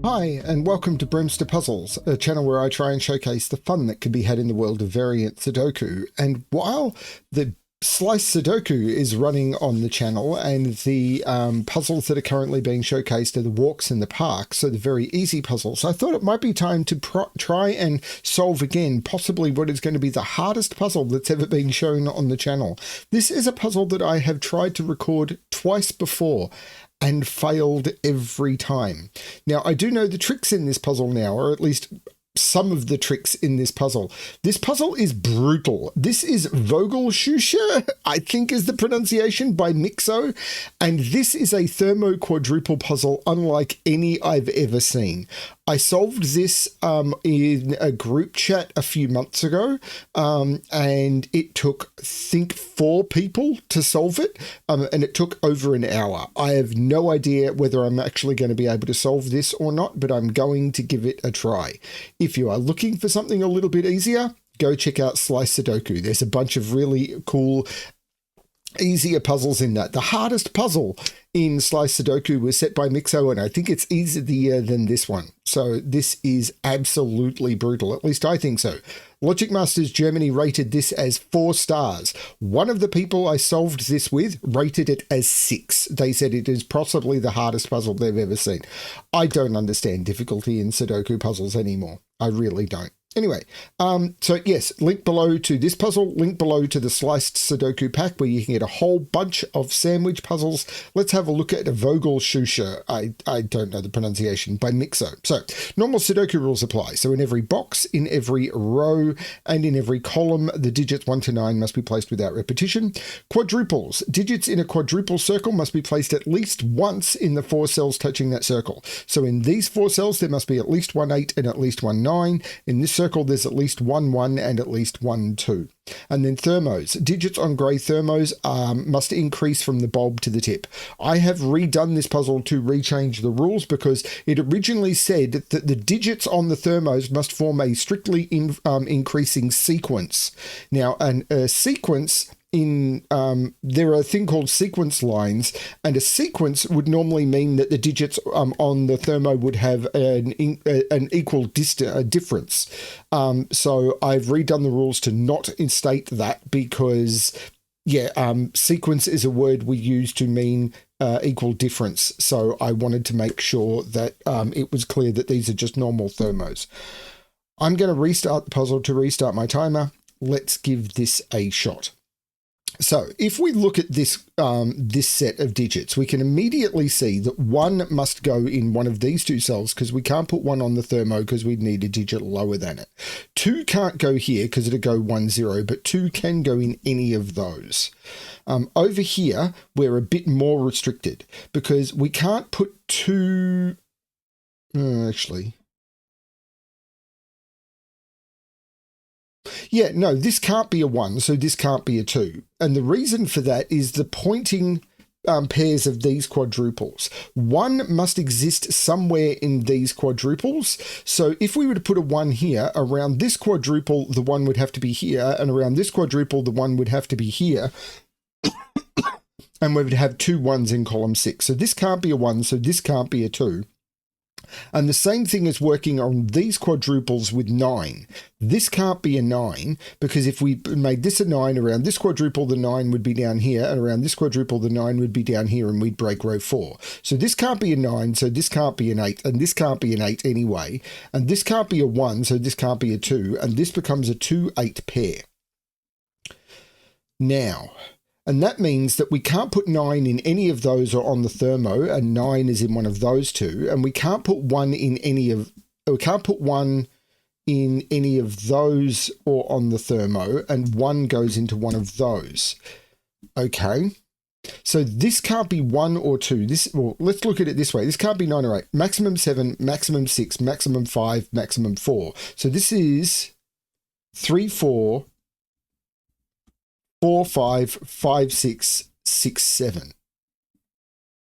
Hi, and welcome to BremSter Puzzles, a channel where I try and showcase the fun that can be had in the world of variant Sudoku. And while the Slice Sudoku is running on the channel and the puzzles that are currently being showcased are the walks in the park, so the very easy puzzles, I thought it might be time to try and solve again possibly what is going to be the hardest puzzle that's ever been shown on the channel. This is a puzzle that I have tried to record twice before and failed every time. Now, I do know the tricks in this puzzle now, or at least some of the tricks in this puzzle. This puzzle is brutal. This is Vogelscheuche, I think is the pronunciation, by Myxo, and this is a thermo quadruple puzzle unlike any I've ever seen. I solved this in a group chat a few months ago, and it took, I think, 4 people to solve it, and it took over an hour. I have no idea whether I'm actually going to be able to solve this or not, but I'm going to give it a try. If you are looking for something a little bit easier, go check out Slice Sudoku. There's a bunch of really cool easier puzzles in that. The hardest puzzle in Slice Sudoku was set by Myxo, and I think it's easier than this one. So this is absolutely brutal. At least I think so. Logic Masters Germany rated this as 4 stars. One of the people I solved this with rated it as 6. They said it is possibly the hardest puzzle they've ever seen. I don't understand difficulty in Sudoku puzzles anymore. I really don't. Anyway, so yes, link below to this puzzle, link below to the sliced Sudoku pack where you can get a whole bunch of sandwich puzzles. Let's have a look at a Vogelscheuche, I don't know the pronunciation, by Myxo. So, normal Sudoku rules apply. So in every box, in every row, and in every column, the digits 1 to 9 must be placed without repetition. Quadruples. Digits in a quadruple circle must be placed at least once in the 4 cells touching that circle. So in these 4 cells, there must be at least 1 8 and at least 1 9. In this circle, there's at least 1 1 and at least 1 2. And then thermos. Digits on grey thermos must increase from the bulb to the tip. I have redone this puzzle to rechange the rules because it originally said that the digits on the thermos must form a strictly increasing sequence. Now, a sequence there are a thing called sequence lines, and a sequence would normally mean that the digits on the thermo would have an equal difference. So I've redone the rules to not state that because, sequence is a word we use to mean equal difference. So I wanted to make sure that it was clear that these are just normal thermos. I'm going to restart the puzzle to restart my timer. Let's give this a shot. So if we look at this this set of digits, we can immediately see that 1 must go in one of these 2 cells because we can't put 1 on the thermo because we'd need a digit lower than it. 2 can't go here because it'll go 1 0, but 2 can go in any of those. Over here, we're a bit more restricted because we can't put 2... actually... Yeah, no, this can't be a 1, so this can't be a 2. And the reason for that is the pointing pairs of these quadruples. 1 must exist somewhere in these quadruples. So if we were to put a 1 here, around this quadruple, the 1 would have to be here, and around this quadruple, the 1 would have to be here. And we would have 2 1s in column 6. So this can't be a 1, so this can't be a 2. And the same thing is working on these quadruples with 9. This can't be a 9 because if we made this a 9, around this quadruple, the 9 would be down here, and around this quadruple, the 9 would be down here, and we'd break row 4. So this can't be a 9, so this can't be an 8, and this can't be an 8 anyway. And this can't be a 1, so this can't be a 2, and this becomes a 2-8 pair. Now... and that means that we can't put 9 in any of those or on the thermo, and 9 is in one of those 2, and we can't put 1 in any of those or on the thermo, and 1 goes into one of those. Okay. So this can't be 1 or 2. Well, let's look at it this way. This can't be 9 or 8. Maximum 7, maximum 6, maximum 5, maximum 4. So this is 3, 4, 4, 5, 5, 6, 6, 7.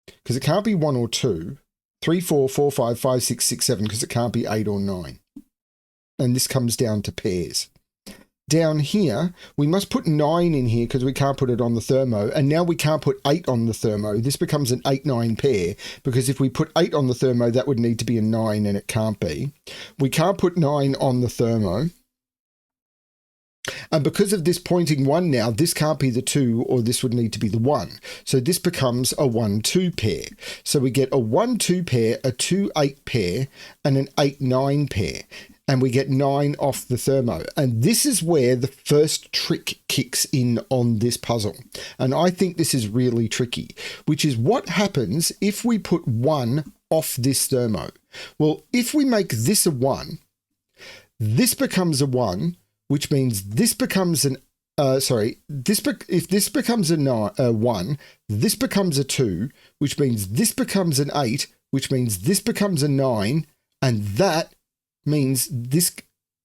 Because it can't be 1 or 2. 3, 4, 4, 5, 5, 6, 6, 7, because it can't be 8 or 9. And this comes down to pairs. down here, we must put 9 in here because we can't put it on the thermo. And now we can't put 8 on the thermo. This becomes an 8-9 pair because if we put 8 on the thermo, that would need to be a 9 and it can't be. We can't put 9 on the thermo. And because of this pointing 1 now, this can't be the 2 or this would need to be the 1. So this becomes a 1-2 pair. So we get a 1-2 pair, a 2-8 pair, and an 8-9 pair. And we get 9 off the thermo. And this is where the first trick kicks in on this puzzle. And I think this is really tricky, which is what happens if we put 1 off this thermo. Well, if we make this a 1, this becomes a 1, which means this becomes an, if this becomes a 1, this becomes a 2, which means this becomes an 8, which means this becomes a 9, and that means this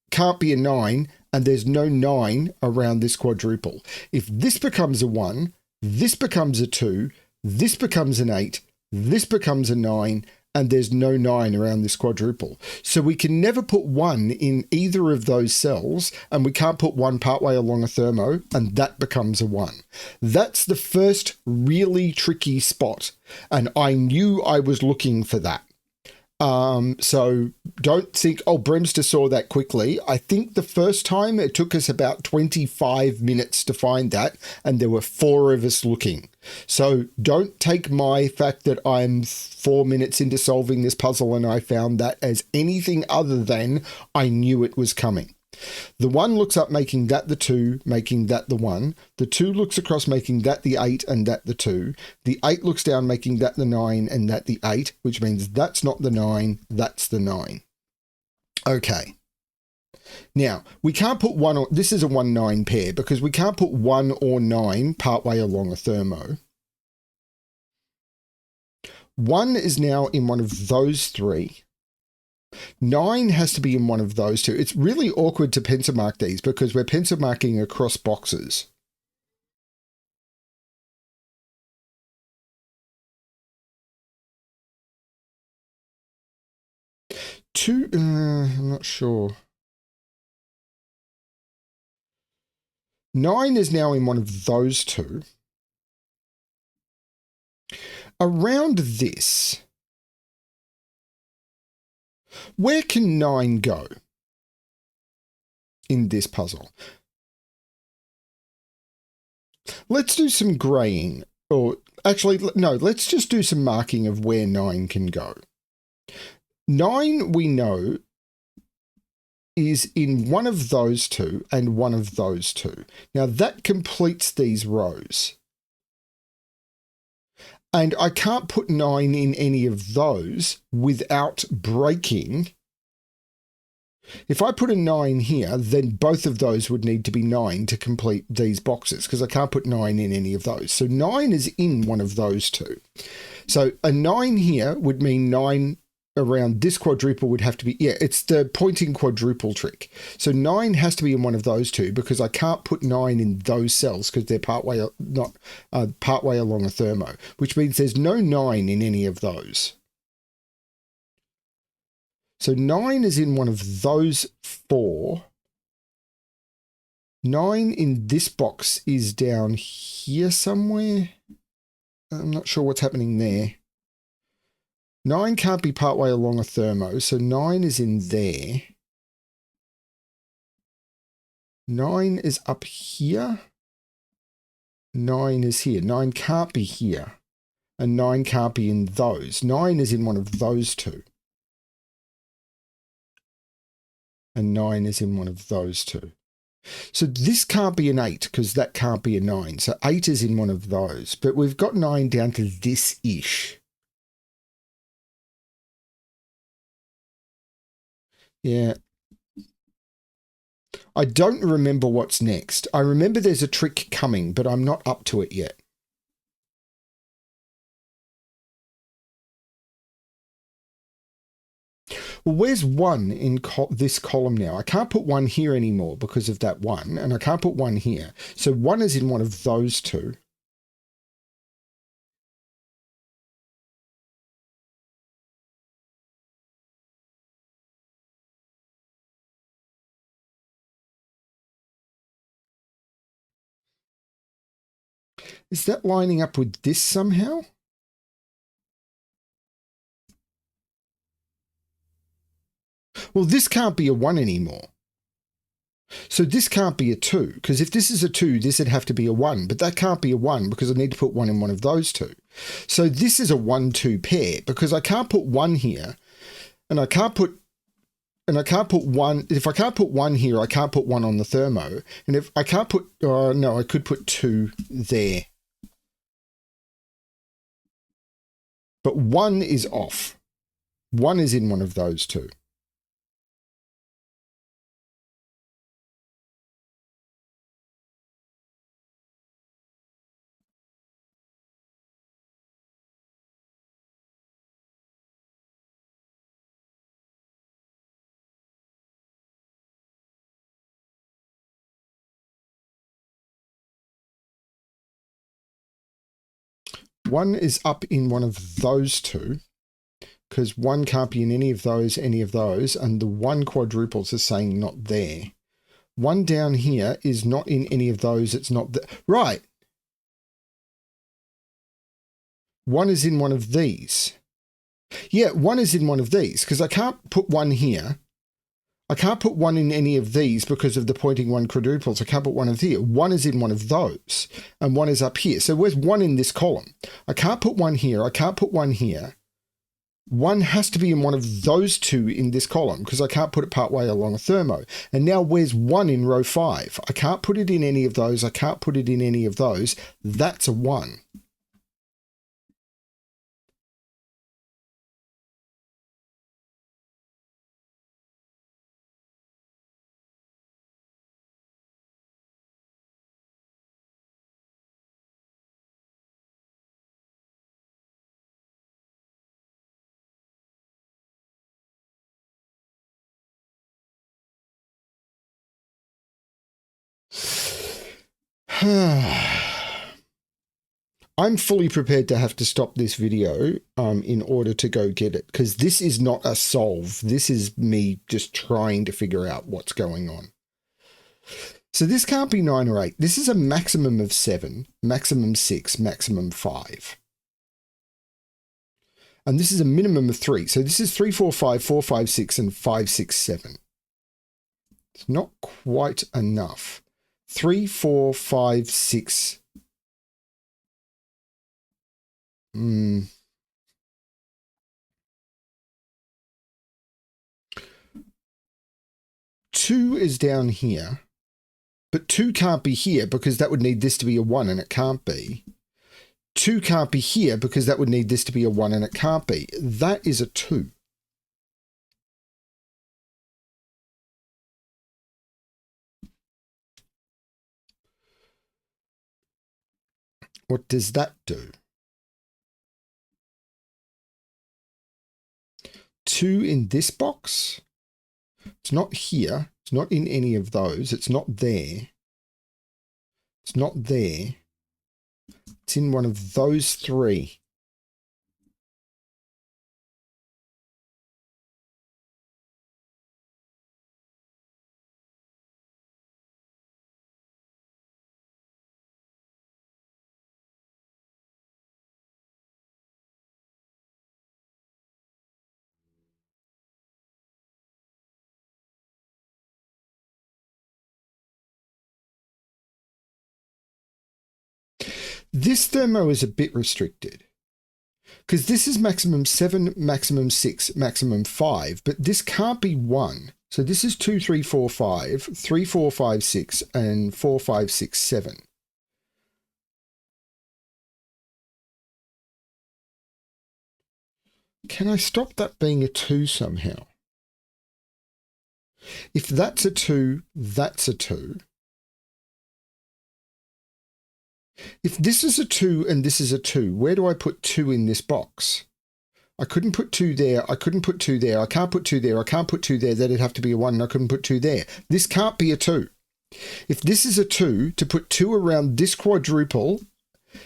can't be a 9, and there's no 9 around this quadruple. If this becomes a 1, this becomes a 2, this becomes an 8, this becomes a 9, and there's no 9 around this quadruple. So we can never put 1 in either of those cells, and we can't put 1 partway along a thermo, and that becomes a 1. That's the first really tricky spot, and I knew I was looking for that. So don't think, oh, BremSter saw that quickly. I think the first time it took us about 25 minutes to find that, and there were 4 of us looking. So don't take my fact that I'm 4 minutes into solving this puzzle and I found that as anything other than I knew it was coming. The 1 looks up, making that the 2, making that the 1. The 2 looks across, making that the 8 and that the 2. The 8 looks down, making that the 9 and that the 8, which means that's not the 9, that's the 9. Okay. Now, we can't put 1 or, this is a 1-9 pair because we can't put 1 or 9 partway along a thermo. 1 is now in one of those 3. 9 has to be in one of those 2. It's really awkward to pencil mark these because we're pencil marking across boxes. I'm not sure. 9 is now in one of those 2. Around this, where can 9 go in this puzzle? Let's do some graying, or actually, no, let's just do some marking of where 9 can go. 9, we know, is in one of those 2 and one of those 2. Now that completes these rows. And I can't put 9 in any of those without breaking. If I put a 9 here, then both of those would need to be 9 to complete these boxes because I can't put 9 in any of those. So 9 is in one of those 2. So a 9 here would mean 9 around this quadruple would have to be, yeah, it's the pointing quadruple trick. So 9 has to be in one of those 2 because I can't put 9 in those cells because they're partway along a thermo, which means there's no 9 in any of those. So 9 is in one of those 4. 9 in this box is down here somewhere. I'm not sure what's happening there. 9 can't be partway along a thermo, so 9 is in there. 9 is up here. 9 is here. 9 can't be here. And 9 can't be in those. 9 is in one of those 2. And 9 is in one of those 2. So this can't be an 8 because that can't be a 9. So 8 is in one of those. But we've got 9 down to this-ish. Yeah. I don't remember what's next. I remember there's a trick coming, but I'm not up to it yet. Well, where's 1 in this column now? I can't put 1 here anymore because of that 1, and I can't put 1 here. So 1 is in one of those 2. Is that lining up with this somehow? Well, this can't be a 1 anymore. So this can't be a 2, because if this is a 2, this would have to be a 1, but that can't be a 1 because I need to put 1 in one of those two. So this is a 1-2 pair because I can't put 1 here, and I can't put 1. If I can't put 1 here, I can't put 1 on the thermo. And if I can't put, no, I could put 2 there. But 1 is off. 1 is in one of those two. One is up in one of those two, because 1 can't be in any of those, and the 1 quadruples is saying not there. 1 down here is not in any of those, it's not there. Right. 1 is in one of these. Yeah, 1 is in one of these, because I can't put 1 here. I can't put 1 in any of these because of the pointing 1 quadruples. I can't put 1 of here. 1 is in one of those, and 1 is up here. So where's 1 in this column? I can't put 1 here. I can't put 1 here. 1 has to be in one of those two in this column because I can't put it partway along a thermo. And now where's 1 in row 5? I can't put it in any of those. I can't put it in any of those. That's a 1. I'm fully prepared to have to stop this video in order to go get it, because this is not a solve. This is me just trying to figure out what's going on. So this can't be 9 or 8. This is a maximum of 7, maximum 6, maximum 5. And this is a minimum of 3. So this is 3, 4, 5, 4, 5, 6, and 5, 6, 7. It's not quite enough. 3, 4, 5, 6. 2 is down here, but 2 can't be here because that would need this to be a 1 and it can't be. 2 can't be here because that would need this to be a 1 and it can't be. That is a 2. What does that do? 2 in this box? It's not here. It's not in any of those. It's not there. It's not there. It's in one of those 3. This thermo is a bit restricted because this is maximum 7, maximum 6, maximum 5, but this can't be 1. So this is 2, 3, 4, 5, 3, 4, 5, 6, and 4, 5, 6, 7. Can I stop that being a 2 somehow? If that's a 2, that's a 2. If this is a 2 and this is a 2, where do I put 2 in this box? I couldn't put 2 there. I couldn't put 2 there. I can't put 2 there. I can't put 2 there. That'd have to be a 1 and I couldn't put 2 there. This can't be a 2. If this is a 2, to put 2 around this quadruple,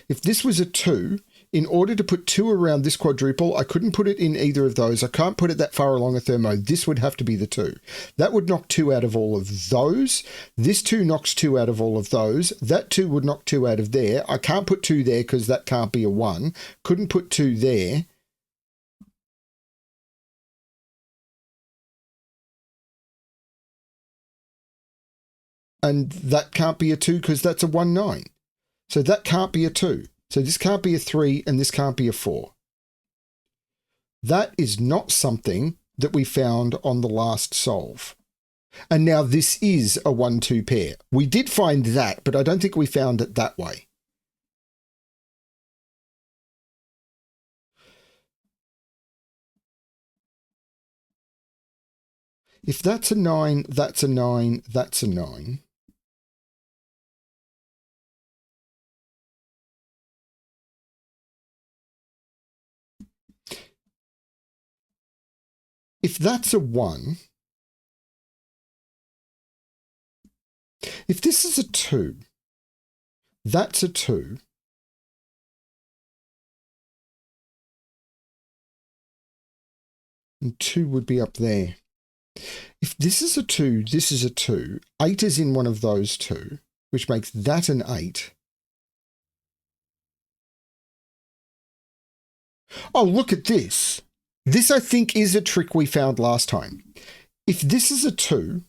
if this was a 2, in order to put 2 around this quadruple, I couldn't put it in either of those. I can't put it that far along a thermo. This would have to be the 2. That would knock 2 out of all of those. This 2 knocks 2 out of all of those. That 2 would knock 2 out of there. I can't put 2 there because that can't be a 1. Couldn't put 2 there. And that can't be a 2 because that's a 1, 9. So that can't be a 2. So this can't be a 3 and this can't be a 4. That is not something that we found on the last solve. And now this is a 1-2 pair. We did find that, but I don't think we found it that way. If that's a 9, that's a 9, that's a 9. If that's a 1, if this is a 2, that's a 2, and 2 would be up there. If this is a 2, this is a 2, 8 is in one of those 2, which makes that an 8. Oh, look at this. This, I think, is a trick we found last time. If this is a 2,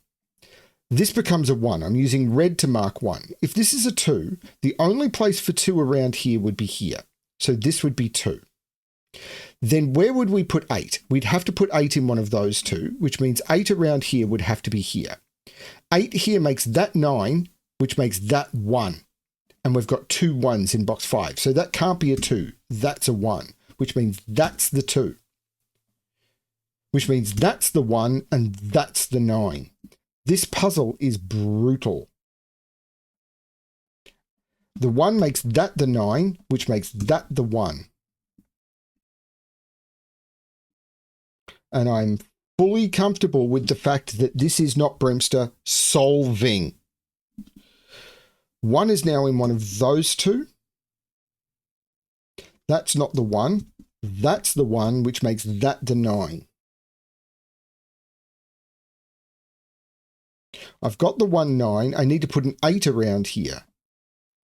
this becomes a 1. I'm using red to mark 1. If this is a 2, the only place for 2 around here would be here. So this would be 2. Then where would we put 8? We'd have to put 8 in one of those 2, which means 8 around here would have to be here. 8 here makes that 9, which makes that 1. And we've got 2 1s in box 5. So that can't be a 2. That's a 1, which means that's the 2. Which means that's the 1 and that's the 9. This puzzle is brutal. The 1 makes that the 9, which makes that the 1. And I'm fully comfortable with the fact that this is not BremSter solving. 1 is now in one of those 2. That's not the 1. That's the 1, which makes that the 9. I've got the 1, 9. I need to put an 8 around here.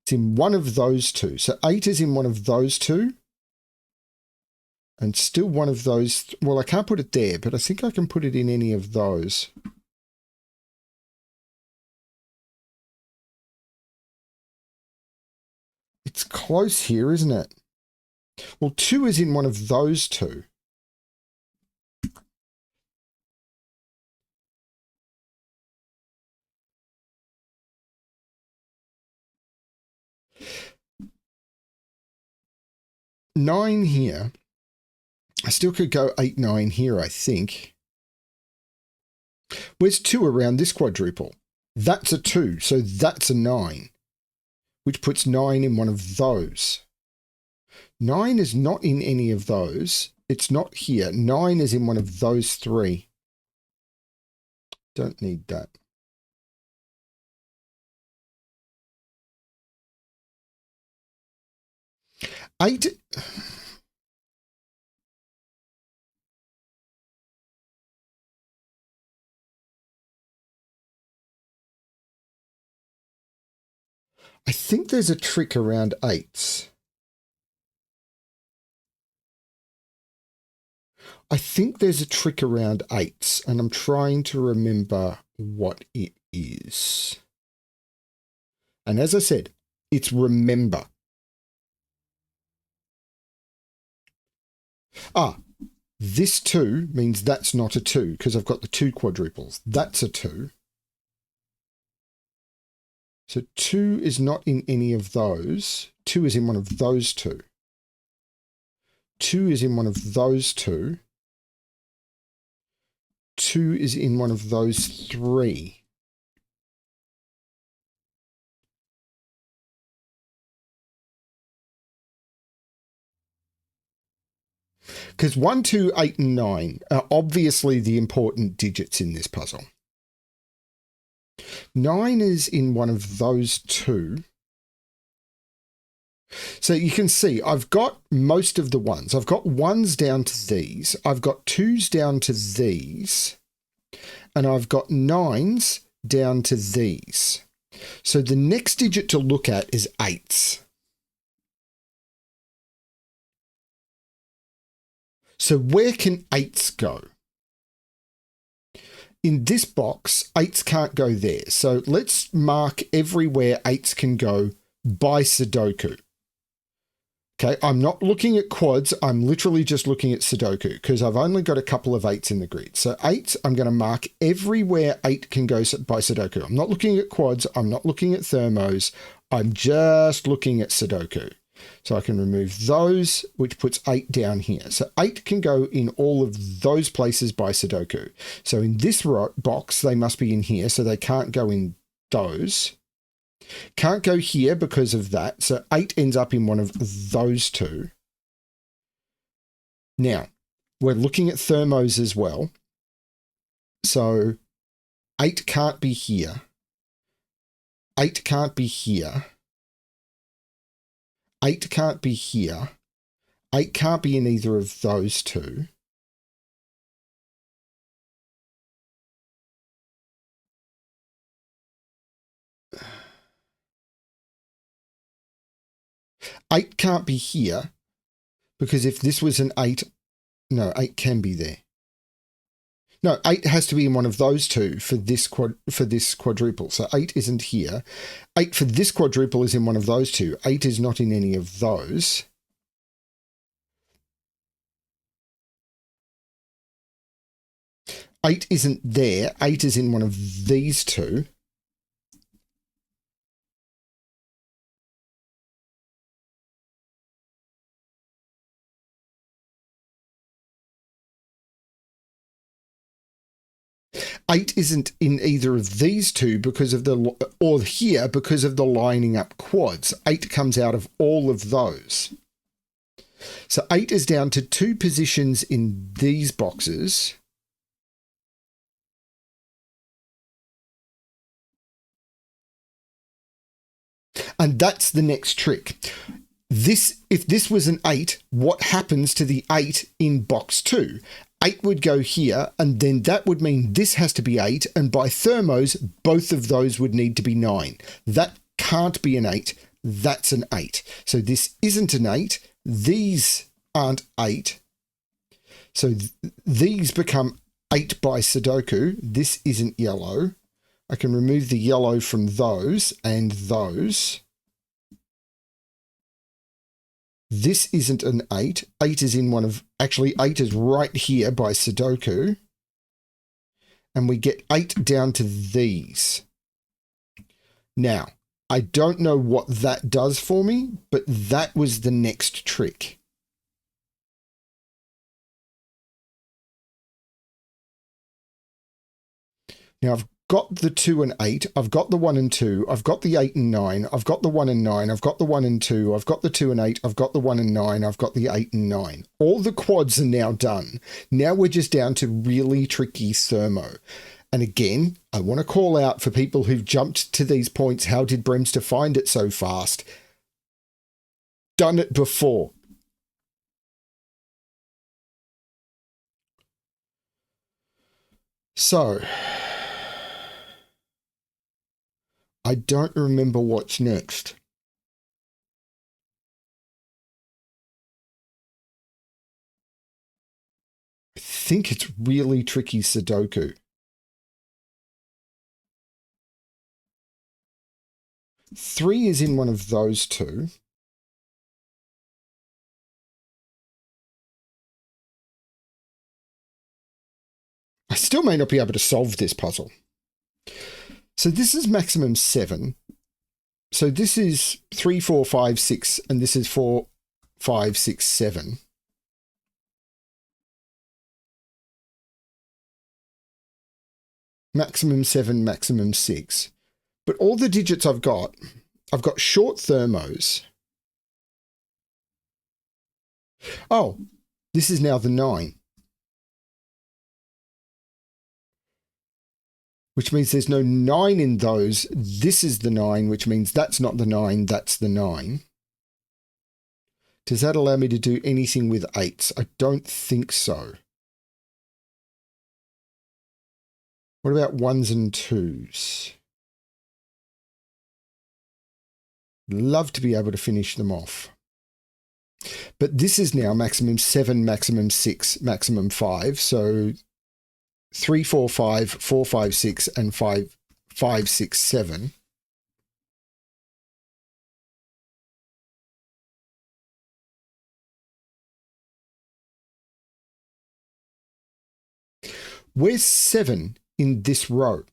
It's in one of those 2. So 8 is in one of those 2. And still one of those. Well, I can't put it there, but I think I can put it in any of those. It's close here, isn't it? Well, 2 is in one of those 2. Nine here. I still could go 8, 9 here, I think. Where's 2 around this quadruple? That's a 2, so that's a 9, which puts 9 in one of those. 9 is not in any of those. It's not here. 9 is in one of those 3. Don't need that. Eight. I think there's a trick around 8s. I think there's a trick around 8s, and I'm trying to remember what it is. And as I said, it's remember. Ah, this 2 means that's not a 2 because I've got the 2 quadruples. That's a 2. So 2 is not in any of those. 2 is in one of those 2. 2 is in one of those 2. 2 is in one of those 3. Because 1, 2, 8, and 9 are obviously the important digits in this puzzle. 9 is in one of those 2. So you can see I've got most of the ones. I've got ones down to these. I've got twos down to these. And I've got nines down to these. So the next digit to look at is eights. So where can eights go? In this box, eights can't go there. So let's mark everywhere eights can go by Sudoku. Okay, I'm not looking at quads. I'm literally just looking at Sudoku because I've only got a couple of eights in the grid. So eights, I'm going to mark everywhere eight can go by Sudoku. I'm not looking at quads. I'm not looking at thermos. I'm just looking at Sudoku. So I can remove those, which puts 8 down here. So 8 can go in all of those places by Sudoku. So in this box, they must be in here, so they can't go in those. Can't go here because of that. So 8 ends up in one of those two. Now, we're looking at thermos as well. So 8 can't be here. 8 can't be here. 8 can't be here. 8 can't be in either of those two. Eight can't be here because if this was an 8, no, 8 can be there. No, 8 has to be in one of those two for this quadruple. So 8 isn't here. 8 for this quadruple is in one of those two. 8 is not in any of those. Eight isn't there. 8 is in one of these two. Eight isn't in either of these two because of the, or here because of the lining up quads. 8 comes out of all of those. So 8 is down to 2 positions in these boxes. And that's the next trick. If this was an 8, what happens to the 8 in box 2? 8 would go here, and then that would mean this has to be 8, and by thermos, both of those would need to be 9. That can't be an 8. That's an 8. So this isn't an 8. These aren't 8. So these become 8 by Sudoku. This isn't yellow. I can remove the yellow from those and those. This isn't an 8. 8 is in one of, actually 8 is right here by Sudoku. And we get 8 down to these. Now, I don't know what that does for me, but that was the next trick. Now I've got the 2 and 8, I've got the 1 and 2, I've got the 8 and 9, I've got the 1 and 9, I've got the 1 and 2, I've got the 2 and 8, I've got the 1 and 9, I've got the 8 and 9. All the quads are now done. Now we're just down to really tricky thermo. And again, I want to call out for people who've jumped to these points, how did BremSter find it so fast? Done it before. So I don't remember what's next. I think it's really tricky Sudoku. 3 is in one of those two. I still may not be able to solve this puzzle. So this is maximum 7. So this is 3, 4, 5, 6, and this is 4, 5, 6, 7. Maximum 7, maximum 6. But all the digits I've got short thermos. Oh, this is now the 9. Which means there's no 9 in those. This is the 9, which means that's not the 9, that's the 9. Does that allow me to do anything with 8s? I don't think so. What about 1s and 2s? Love to be able to finish them off. But this is now maximum 7, maximum 6, maximum 5. So 3, 4, 5, 4, 5, 6, and 5, 5, 6, 7. Where's 7 in this row?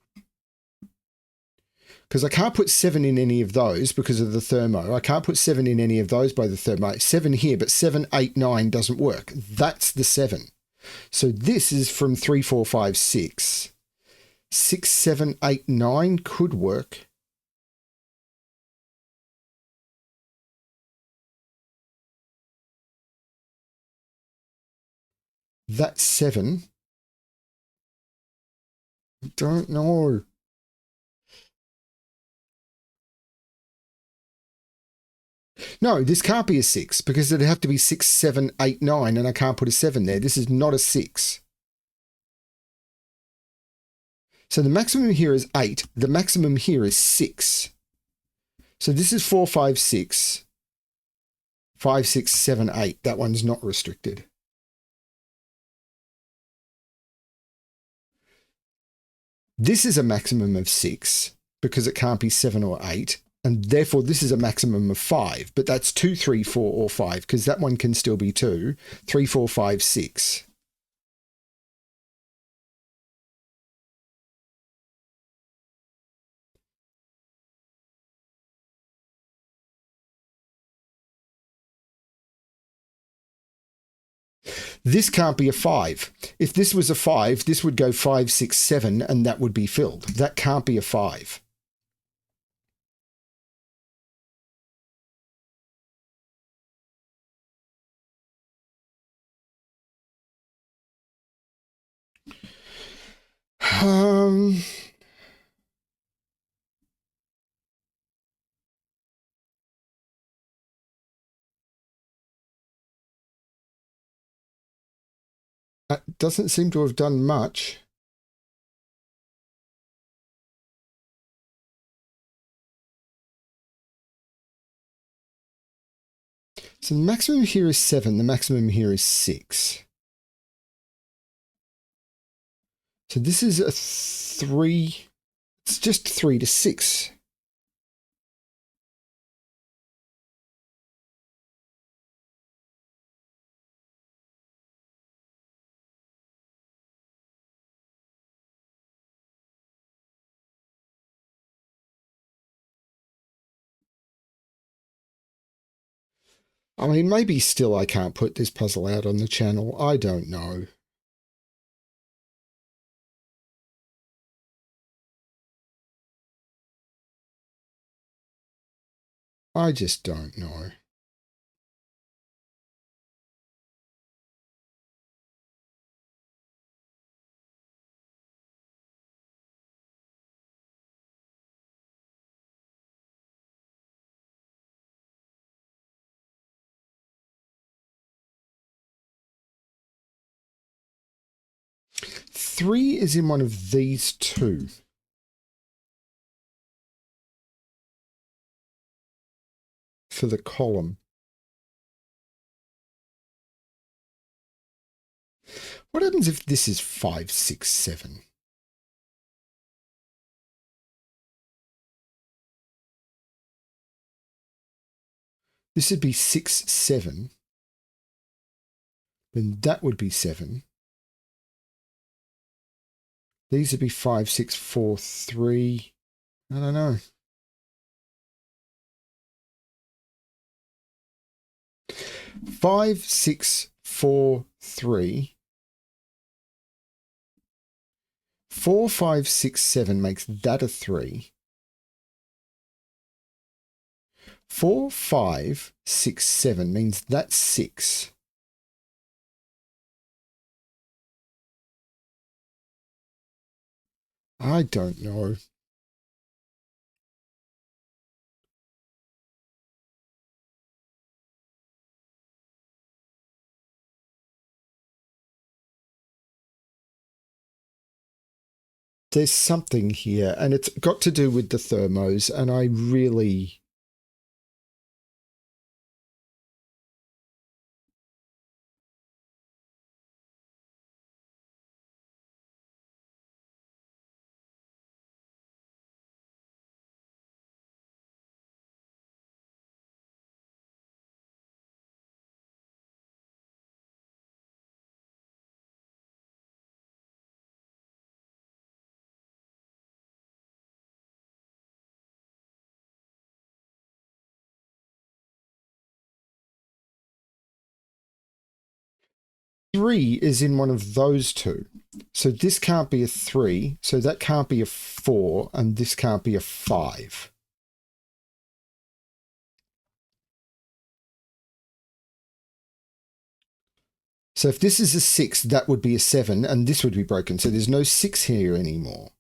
Because I can't put 7 in any of those because of the thermo. I can't put 7 in any of those by the thermo. 7 here, but 7, 8, 9 doesn't work. That's the 7. So this is from 3, 4, 5, 6. 6, 7, 8, 9 could work. That's 7. I don't know. No, this can't be a 6 because it'd have to be 6, 7, 8, 9, and I can't put a 7 there. This is not a 6. So the maximum here is 8. The maximum here is 6. So this is 4, 5, 6. 5, 6, 7, 8. That one's not restricted. This is a maximum of 6 because it can't be 7 or 8. And therefore, this is a maximum of 5. But that's 2, 3, 4, or 5 because that one can still be 2. 3, 4, 5, 6. This can't be a 5. If this was a 5, this would go 5, 6, 7, and that would be filled. That can't be a 5. That doesn't seem to have done much. So the maximum here is 7. The maximum here is 6. So this is a 3. It's just 3 to 6. I mean, maybe still I can't put this puzzle out on the channel. I don't know. I just don't know. Three is in one of these two. For the column. What happens if this is 5, 6, 7? This would be 6, 7. Then that would be 7. These would be 5, 6, 4, 3. I don't know. Five, 6, 4, 3. 4, 5, 6, 7 makes that a 3. 4, 5, 6, 7 means that's 6. I don't know. There's something here, and it's got to do with the thermos, and I really... Three is in one of those two. So this can't be a 3, so that can't be a 4, and this can't be a 5. So if this is a 6, that would be a 7, and this would be broken. So there's no 6 here anymore.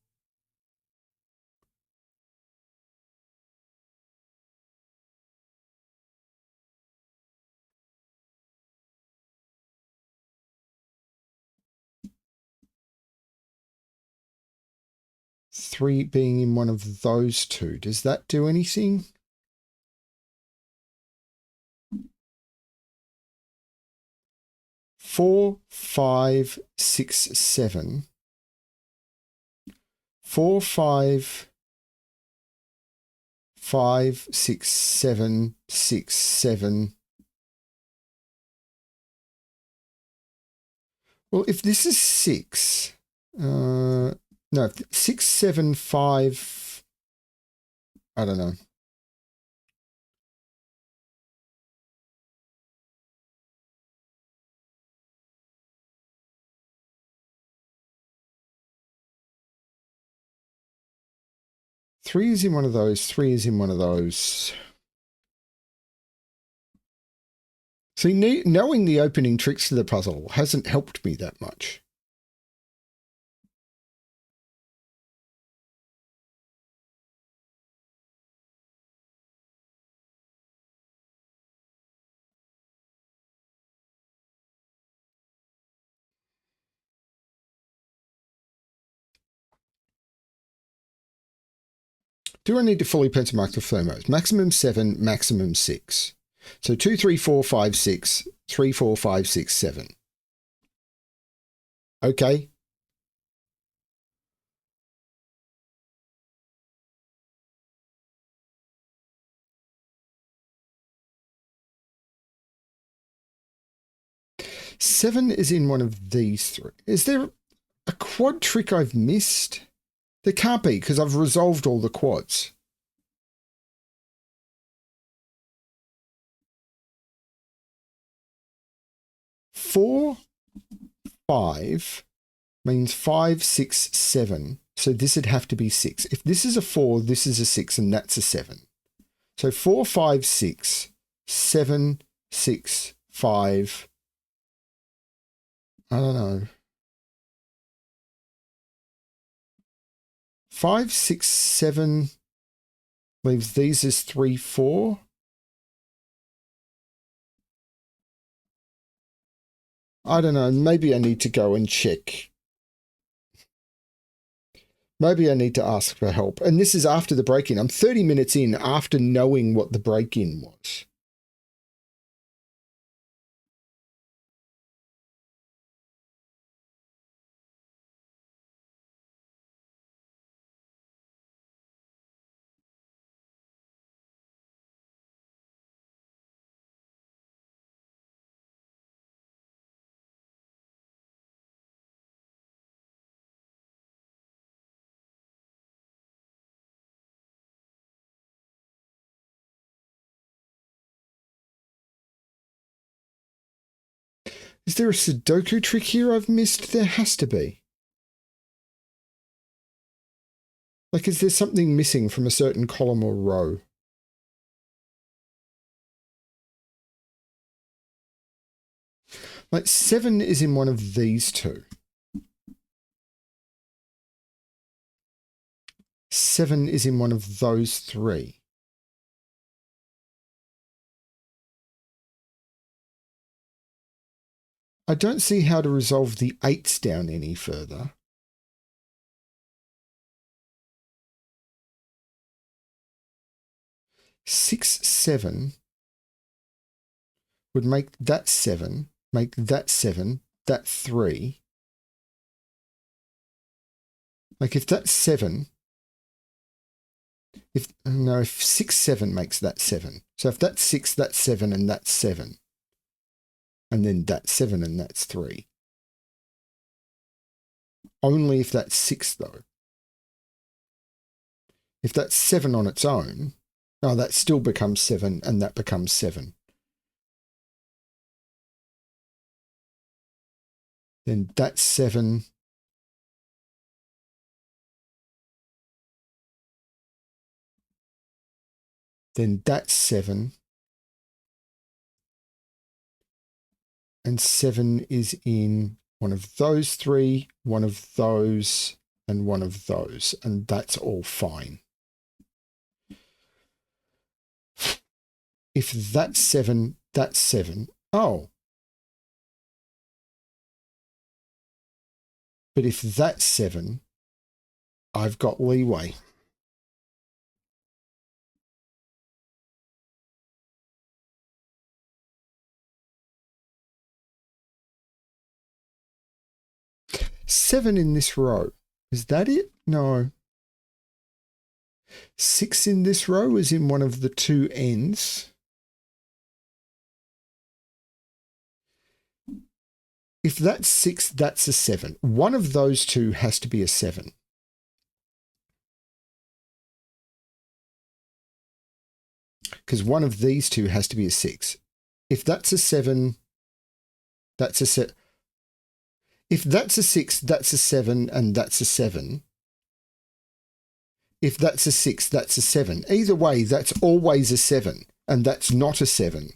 Three being in one of those two. Does that do anything? Four, 5, 6, 7. 4, 5, 5, 6, 7, 6, 7. Well, if this is 6, no, 6, 7, 5, I don't know. Three is in one of those, 3 is in one of those. See, knowing the opening tricks to the puzzle hasn't helped me that much. Do I need to fully pencil mark the thermos? Maximum 7, maximum 6. So 2, 3, 4, 5, 6, 3, 4, 5, 6, 7. Okay. Seven is in one of these three. Is there a quad trick I've missed? There can't be, because I've resolved all the quads. 4, 5 means 5, 6, 7. So this would have to be 6. If this is a 4, this is a 6, and that's a 7. So 4, 5, 6, 7, 6, 5. I don't know. 5, 6, 7 leaves these as 3, 4. I don't know. Maybe I need to go and check. Maybe I need to ask for help. And this is after the break-in. I'm 30 minutes in after knowing what the break-in was. Is there a Sudoku trick here I've missed? There has to be. Like, is there something missing from a certain column or row? Like, 7 is in one of these two. 7 is in one of those three. I don't see how to resolve the 8s down any further. 6, 7 would make that 7, make that 7, that 3. Like if that's 7, if 6, 7 makes that 7. So if that's 6, that's 7, and that's 7. And then that's 7 and that's 3. Only if that's 6 though. If that's 7 on its own, oh, that still becomes 7 and that becomes 7. Then that's 7. Then that's 7. And 7 is in one of those 3, one of those, and one of those. And that's all fine. If that's 7, that's 7. Oh. But if that's 7, I've got leeway. Seven in this row. Is that it? No. 6 in this row is in one of the two ends. If that's 6, that's a 7. One of those two has to be a 7. Because one of these two has to be a 6. If that's a 7, that's a 7. If that's a 6, that's a 7, and that's a 7. If that's a 6, that's a 7. Either way, that's always a 7, and that's not a 7.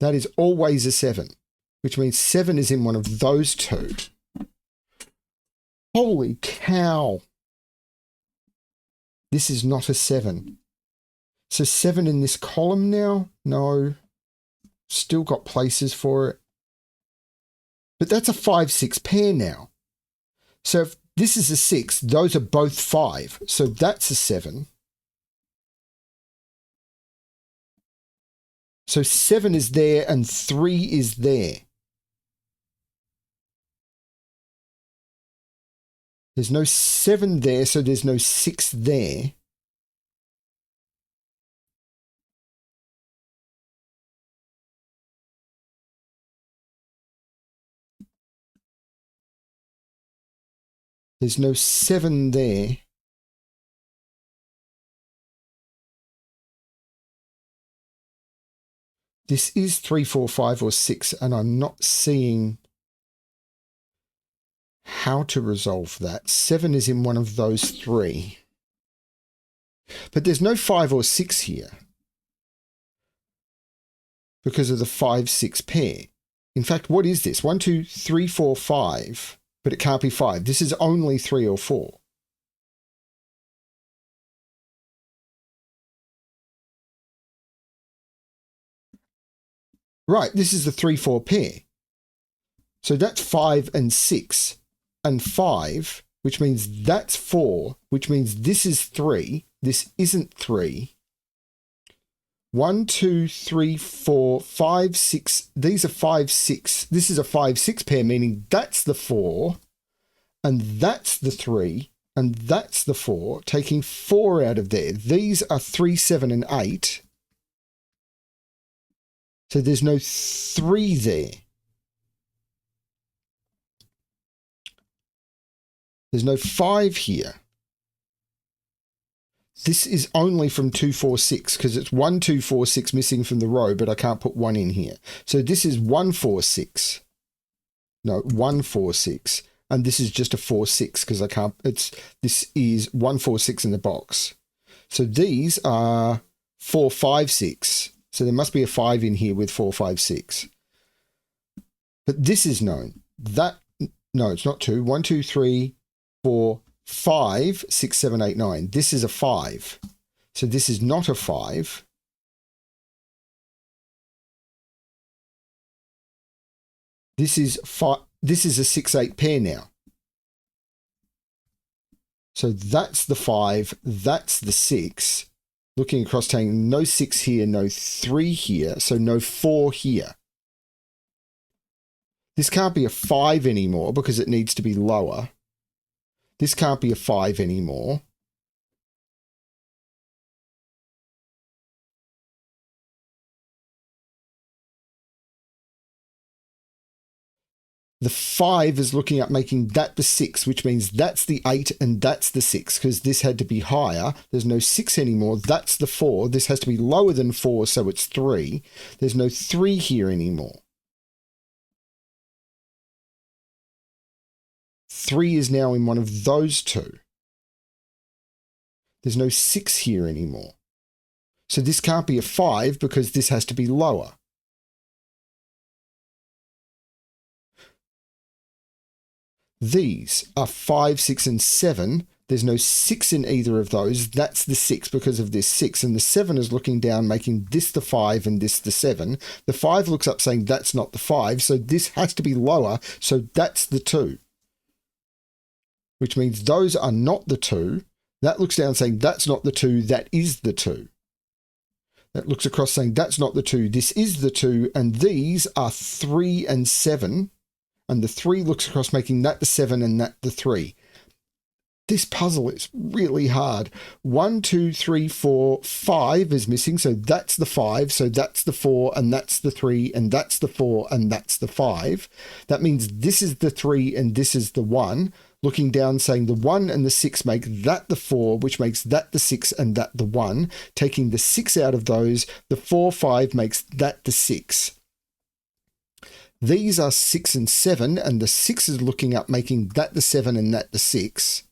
That is always a 7, which means 7 is in one of those two. Holy cow. This is not a 7. So 7 in this column now? No. Still got places for it. But that's a 5-6 pair now. So if this is a 6, those are both 5. So that's a 7. So 7 is there and 3 is there. There's no 7 there, so there's no 6 there. There's no 7 there. This is 3, 4, 5, or 6, and I'm not seeing how to resolve that. 7 is in one of those 3. But there's no 5 or 6 here because of the 5-6 pair. In fact, what is this? 1, 2, 3, 4, 5, but it can't be 5. This is only 3 or 4. Right, this is the 3-4 pair. So that's 5 and 6 and 5, which means that's 4, which means this is 3. This isn't 3. 1, 2, 3, 4, 5, 6. These are 5, 6. This is a 5-6 pair, meaning that's the 4, and that's the 3, and that's the 4, taking 4 out of there. These are 3, 7, and 8. So there's no 3 there. There's no 5 here. This is only from 2, 4, 6 because it's 1, 2, 4, 6 missing from the row, but I can't put 1 in here. So this is 1, 4, 6. No, 1, 4, 6. And this is just a 4, 6 because I can't, this is 1, 4, 6 in the box. So these are 4, 5, 6. So there must be a 5 in here with 4, 5, 6. But this is known. That, no, it's not 2. 1, 2, 3, 4, 5, 6, 7, 8, 9. This is a 5. So this is not a 5. This is 5. This is a 6, 8 pair now. So that's the 5, that's the 6. Looking across, saying no 6 here, no 3 here, so no 4 here. This can't be a 5 anymore because it needs to be lower. This can't be a 5 anymore. The 5 is looking at making that the 6, which means that's the 8 and that's the 6, because this had to be higher. There's no 6 anymore. That's the 4. This has to be lower than 4, so it's 3. There's no 3 here anymore. 3 is now in one of those two. There's no 6 here anymore. So this can't be a 5 because this has to be lower. These are 5, 6, and 7. There's no 6 in either of those. That's the 6 because of this 6. And the 7 is looking down, making this the 5 and this the 7. The 5 looks up saying that's not the 5. So this has to be lower. So that's the 2. Which means those are not the 2. That looks down saying that's not the 2. That is the 2. That looks across saying that's not the 2. This is the 2. And these are 3 and 7. And the 3 looks across, making that the 7 and that the 3. This puzzle is really hard. 1, 2, 3, 4, 5 is missing. So that's the 5. So that's the 4 and that's the 3 and that's the 4 and that's the 5. That means this is the 3 and this is the 1. Looking down saying the 1 and the 6 make that the 4, which makes that the 6 and that the 1. Taking the 6 out of those, the 4, 5 makes that the 6. These are 6 and 7, and the 6 is looking up, making that the 7 and that the 6.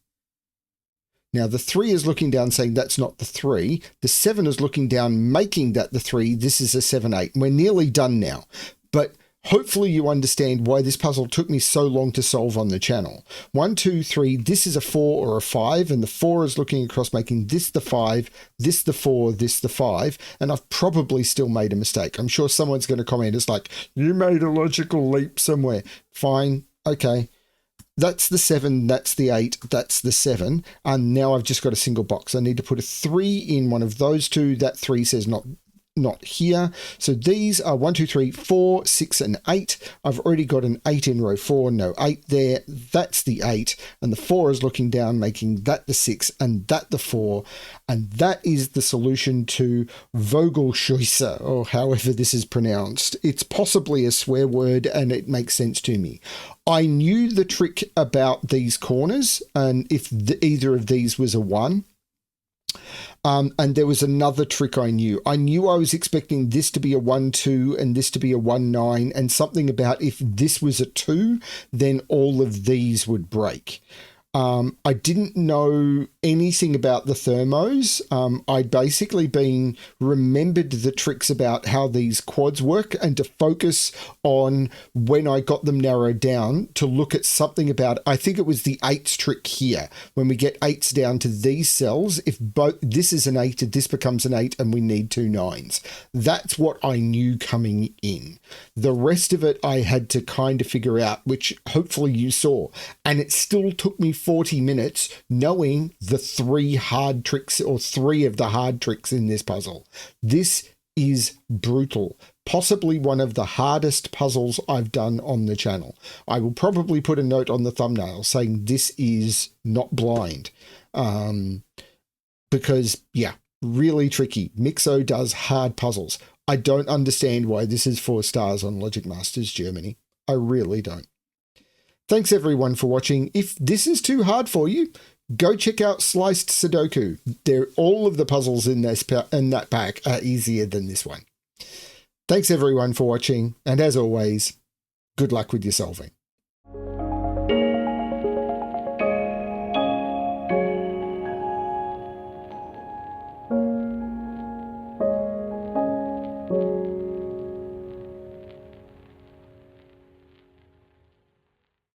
Now, the 3 is looking down, saying that's not the 3. The 7 is looking down, making that the 3. This is a 7, 8. We're nearly done now. But hopefully you understand why this puzzle took me so long to solve on the channel. 1, 2, 3, this is a 4 or a 5, and the 4 is looking across, making this the 5, this the 4, this the 5, and I've probably still made a mistake. I'm sure someone's going to comment, it's like, you made a logical leap somewhere. Fine, okay. That's the 7, that's the 8, that's the 7, and now I've just got a single box. I need to put a 3 in one of those two. That 3 says not here. So these are 1, 2, 3, 4, 6, and 8. I've already got an 8 in row 4, no 8 there. That's the 8, and the 4 is looking down, making that the 6 and that the 4, and that is the solution to Vogelscheuche, or however this is pronounced. It's possibly a swear word, and it makes sense to me. I knew the trick about these corners, and if either of these was a 1. And there was another trick I knew. I knew I was expecting this to be a 1, 2 and this to be a 1, 9, and something about if this was a 2, then all of these would break. I didn't know anything about the thermos. I'd basically been remembered the tricks about how these quads work, and to focus on, when I got them narrowed down, to look at something about, I think it was the 8s trick here. When we get 8s down to these cells, if both this is an 8, this becomes an 8, and we need 2 9s. That's what I knew coming in. The rest of it I had to kind of figure out, which hopefully you saw. And it still took me 40 minutes knowing the 3 hard tricks, or 3 of the hard tricks in this puzzle. This is brutal. Possibly one of the hardest puzzles I've done on the channel. I will probably put a note on the thumbnail saying this is not blind. Because, yeah, really tricky. Myxo does hard puzzles. I don't understand why this is 4 stars on Logic Masters Germany. I really don't. Thanks everyone for watching. If this is too hard for you, go check out Sliced Sudoku. All of the puzzles in that pack are easier than this one. Thanks everyone for watching, and as always, good luck with your solving.